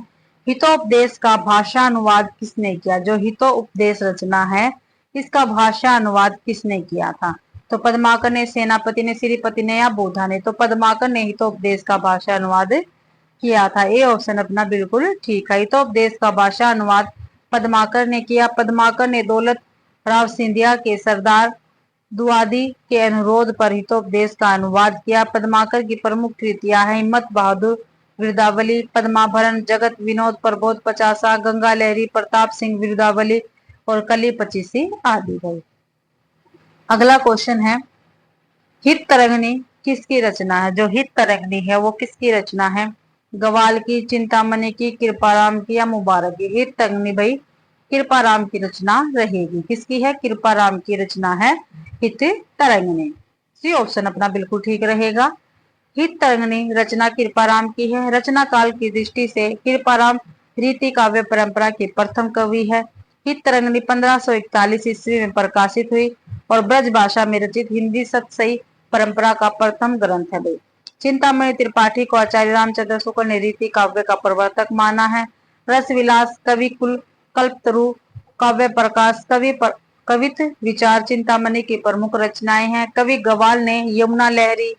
हितोपदेश का भाषा अनुवाद किसने किया? जो हितोपदेश रचना है इसका भाषा अनुवाद किसने किया था? तो पद्माकर ने, सेनापति ने, श्रीपति ने या बोधा ने? तो पद्माकर ने हितोपदेश का भाषा अनुवाद किया था। ए ऑप्शन अपना बिल्कुल ठीक है। हितोपदेश का भाषा अनुवाद पद्माकर ने किया। पद्माकर ने दौलत राव सिंधिया के सरदार दुआदी के अनुरोध पर हितोपदेश का अनुवाद किया। पद्माकर की प्रमुख कृतियां हैं हिम्मत बहादुर, विरुदावली, पद्माभरण, जगत विनोद, प्रबोध पचासा, गंगा लहरी, प्रताप सिंह विरुदावली और कली पचीसी आदि। भाई अगला क्वेश्चन है, हित तरंगिणी किसकी रचना है? जो हित तरंगिणी है वो किसकी रचना है? गवाल की, चिंतामणि की, कृपाराम की या मुबारक की? हित तरंगिणी भाई कृपाराम की रचना रहेगी। किसकी है? कृपाराम की रचना है हित तरंगिणी। सी ऑप्शन अपना बिल्कुल ठीक रहेगा। हित तरंगिणी रचना कृपाराम की है। रचना काल की दृष्टि से कृपाराम रीति काव्य परंपरा के प्रथम कवि है। हित तरंगिणी 1541 ईस्वी में प्रकाशित हुई और ब्रज भाषा में रचित हिंदी सतसई परंपरा का प्रथम ग्रंथ है। चिंतामणि त्रिपाठी को आचार्य रामचंद्र शुक्ल ने रीति काव्य का प्रवर्तक माना है। रसविलास, कवि कुल, कल्पतरु, काव्य प्रकाश, कवित विचार चिंतामणि की प्रमुख रचनाएं हैं। कवि गवाल ने यमुना लहरी,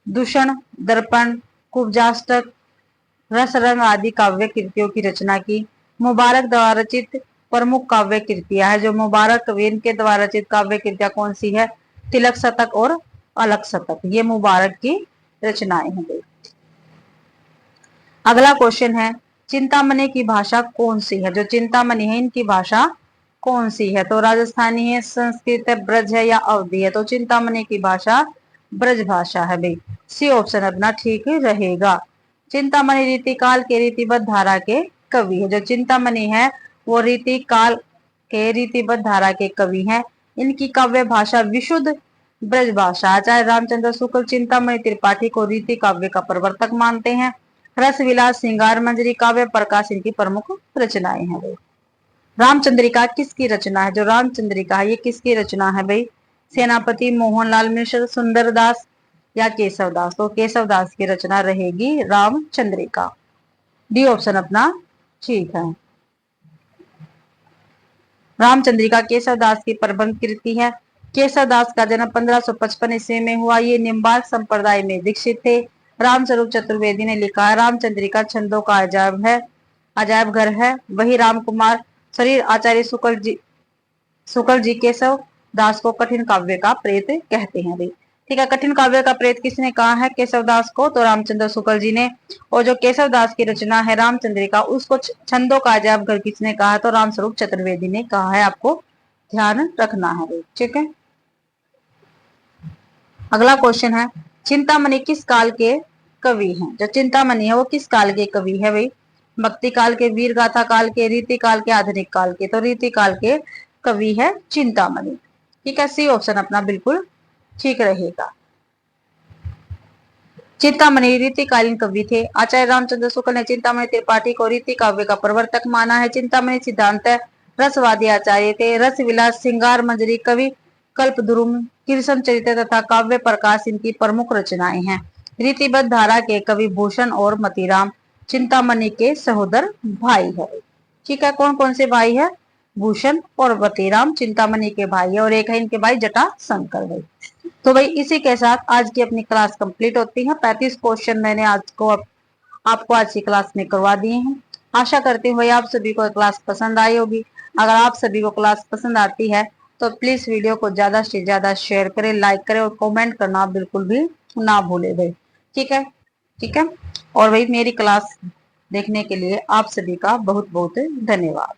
दूषण, दर्पण, कुब्जाष्टक, रसरंग आदि काव्य कृतियों की रचना की। मुबारक द्वारा रचित प्रमुख काव्य कृतियां है। जो मुबारक कवि के द्वारा रचित काव्य कृतियां कौन सी है? तिलक शतक और अलक शतक, ये मुबारक की रचनाएं हैं। अगला क्वेश्चन है, चिंतामणि की भाषा कौन सी है? जो चिंतामणि है इनकी भाषा कौन सी है? तो राजस्थानी है, संस्कृत है, ब्रज है या अवधी है? तो चिंतामणि की भाषा ब्रज भाषा है। भाई सी ऑप्शन अपना ठीक रहेगा। चिंतामणि रीति काल के रीतिबद्ध धारा के कवि है। जो चिंतामणि है वो रीति काल के रीतिबद्ध धारा के कवि हैं। इनकी काव्य भाषा विशुद्ध ब्रज भाषा। आचार्य रामचंद्र शुक्ल चिंतामणि त्रिपाठी को रीति काव्य का प्रवर्तक मानते हैं। रस विलास, श्रृंगार मंजरी, काव्य प्रकाश इनकी प्रमुख रचनाएं हैं। भाई रामचंद्रिका किसकी रचना है? जो रामचंद्रिका है ये किसकी रचना है? भाई सेनापति, मोहनलाल मिश्र, सुंदरदास या केशवदास? तो केशवदास की रचना रहेगी रामचंद्रिका। डी ऑप्शन अपना ठीक है। रामचंद्रिका केशवदास की प्रबंध कृति है। केशवदास का जन्म 1555 ईस्वी में हुआ। ये निम्बार्क संप्रदाय में दीक्षित थे। रामस्वरूप चतुर्वेदी ने लिखा है। रामचंद्रिका छंदों का अजायब घर है। वही रामकुमार शरीर आचार्य शुक्ल जी केशव दास को कठिन काव्य का प्रेत कहते हैं भाई। ठीक है, कठिन काव्य का प्रेत किसने कहा है केशव दास को? तो रामचंद्र शुक्ल जी ने। और जो केशव दास की रचना है रामचंद्रिका, उसको छंदों का अजायब घर किसने कहा है? तो रामस्वरूप चतुर्वेदी ने कहा है। आपको ध्यान रखना है भाई। ठीक है, अगला क्वेश्चन है, चिंतामणि किस काल के कवि हैं? जो चिंतामणि है वो किस काल के कवि है भाई? भक्ति काल के, वीर गाथा काल के, रीति काल के, आधुनिक काल के? तो रीति काल के कवि है चिंतामणि। ठीक है, सी ऑप्शन अपना बिल्कुल ठीक रहेगा। चिंतामणि रीतिकालीन कवि थे। आचार्य रामचंद्र शुक्ल ने चिंतामणि त्रिपाठी को रीति काव्य का प्रवर्तक माना है। चिंतामणि सिद्धांत रसवादी आचार्य थे। रस विलास, श्रृंगार मंजरी, कवि कल्पद्रुम, कृष्ण चरित्र तथा काव्य प्रकाश इनकी प्रमुख रचनाएं हैं। रीतिबद्ध धारा के कवि भूषण और मतीराम चिंतामणि के सहोदर भाई है। ठीक है, कौन कौन से भाई है? भूषण और मतीराम चिंतामणि के भाई है। और एक है इनके भाई जटा शंकर भाई। तो भाई इसी के साथ आज की अपनी क्लास कंप्लीट होती है। 35 क्वेश्चन मैंने आपको आज की क्लास में करवा दिए हैं। आशा करती हूँ भाई आप सभी को क्लास पसंद आई होगी। अगर आप सभी को क्लास पसंद आती है तो प्लीज वीडियो को ज्यादा से ज्यादा शेयर करें, लाइक करें और कमेंट करना बिल्कुल भी ना भूले भाई। ठीक है, ठीक है। और भाई मेरी क्लास देखने के लिए आप सभी का बहुत बहुत धन्यवाद।